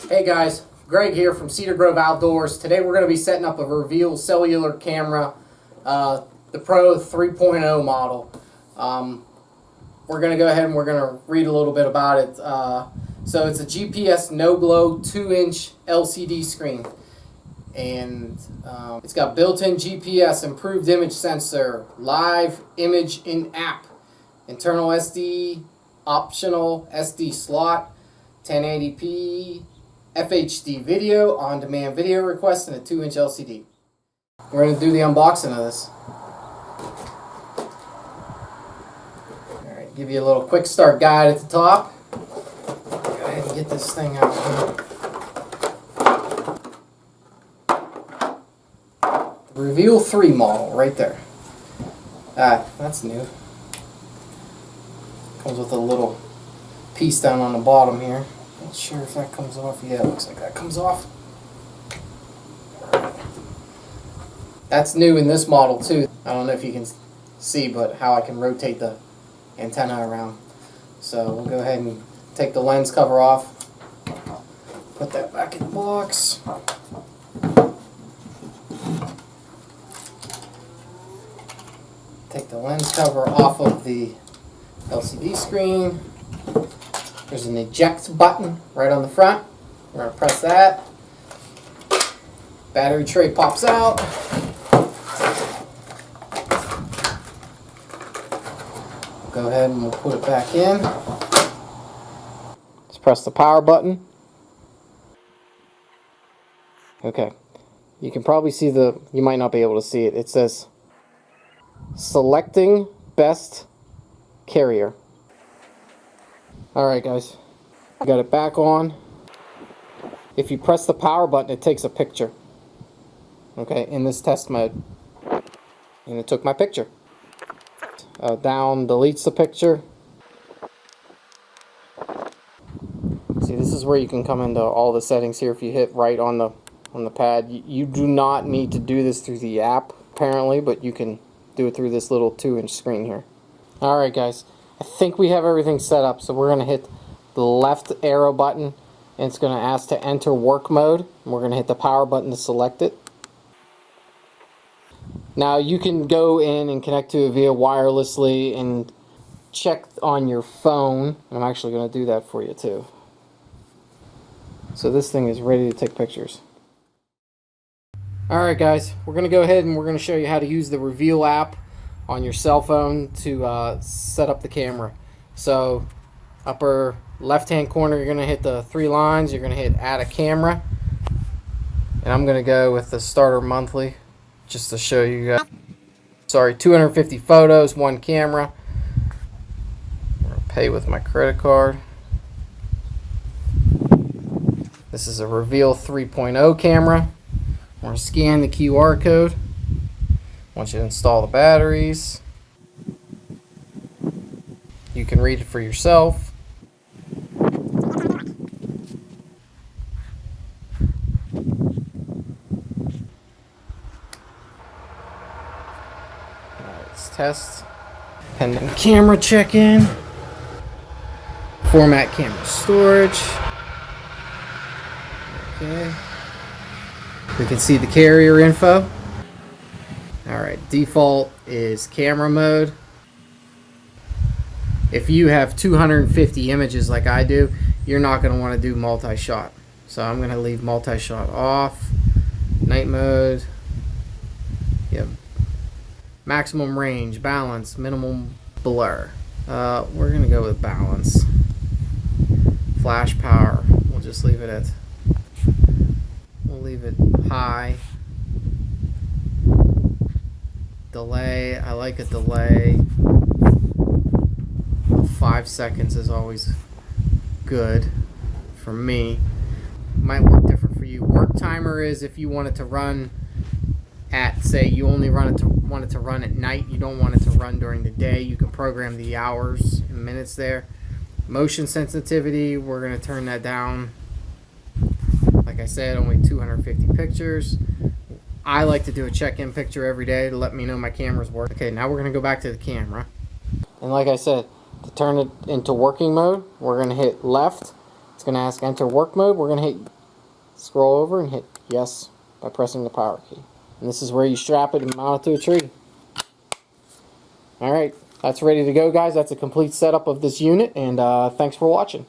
Hey guys, Greg here from Cedar Grove Outdoors. Today we're going to be setting up a Reveal cellular camera, the Pro 3.0 model. We're going to go ahead and we're going to read a little bit about it. So it's a GPS no-glow 2-inch LCD screen. And it's got built-in GPS, improved image sensor, live image in-app, internal SD, optional SD slot, 1080p, FHD video, on-demand video request, and a 2-inch LCD. We're going to do the unboxing of this. Alright, give you a little quick start guide at the top. Go ahead and get this thing out here. The Reveal 3 model, right there. That's new. Comes with a little piece down on the bottom here. Not sure if that comes off. Yeah, it looks like that comes off. That's new in this model too. I don't know if you can see, but how I can rotate the antenna around. So we'll go ahead and take the lens cover off. Put that back in the box. Take the lens cover off of the LCD screen. There's an eject button right on the front. We're going to press that. Battery tray pops out. Go ahead and we'll put it back in. Just press the power button. Okay. You can probably see you might not be able to see it. It says selecting best carrier. Alright guys, I got it back on. If you press the power button, it takes a picture. Okay, in this test mode. And it took my picture. Down deletes the picture. See, this is where you can come into all the settings here. If you hit right on the pad, you do not need to do this through the app apparently, but you can do it through this little 2-inch screen here. Alright guys, I think we have everything set up, so we're going to hit the left arrow button and it's going to ask to enter work mode, and we're going to hit the power button to select it. Now you can go in and connect to it via wirelessly and check on your phone. I'm actually going to do that for you too. So this thing is ready to take pictures. Alright guys, we're going to go ahead and we're going to show you how to use the Reveal app on your cell phone to set up the camera. So upper left hand corner, you're going to hit the 3 lines. You're going to hit add a camera, and I'm going to go with the starter monthly just to show you guys. Sorry, 250 photos, 1 camera. I'm going to pay with my credit card. This is a Reveal 3.0 camera. We're going to scan the QR code. Once you install the batteries, you can read it for yourself. Alright, let's test. Pending camera check-in. Format camera storage. Okay. We can see the carrier info. Alright, default is camera mode. If you have 250 images like I do, you're not going to want to do multi-shot. So I'm going to leave multi-shot off. Night mode. Yep. Maximum range, balance, minimum blur. We're going to go with balance. Flash power. We'll just leave it at, we'll leave it high. Delay, I like a delay. 5 seconds is always good for me. Might work different for you. Work timer is if you want it to run at, say you only want it to run at night, you don't want it to run during the day, you can program the hours and minutes there. Motion sensitivity, we're going to turn that down. Like I said, only 250 pictures. I like to do a check-in picture every day to let me know my camera's working. Okay, now we're going to go back to the camera. And like I said, to turn it into working mode, we're going to hit left. It's going to ask enter work mode. We're going to hit scroll over and hit yes by pressing the power key. And this is where you strap it and mount it to a tree. Alright, that's ready to go, guys. That's a complete setup of this unit, and thanks for watching.